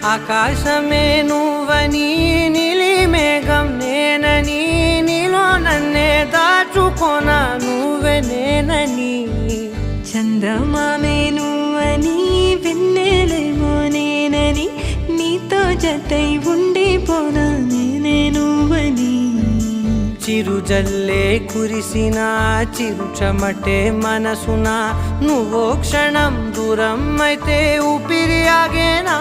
ఆకాశమే నువ్వని నీలి మేఘం నేనని నీలో నన్నే దాచుకోనా నువ్వే నేనని చందమామే నువ్వని వెన్నెలేమో నేనని నీతో జతై ఉండిపోనా నేనే నువ్వని చిరుజల్లే కురిసిన చిరు చెమటే మనసున నువ్వో క్షణం దూరం అయితే ఊపిరి ఆగేనా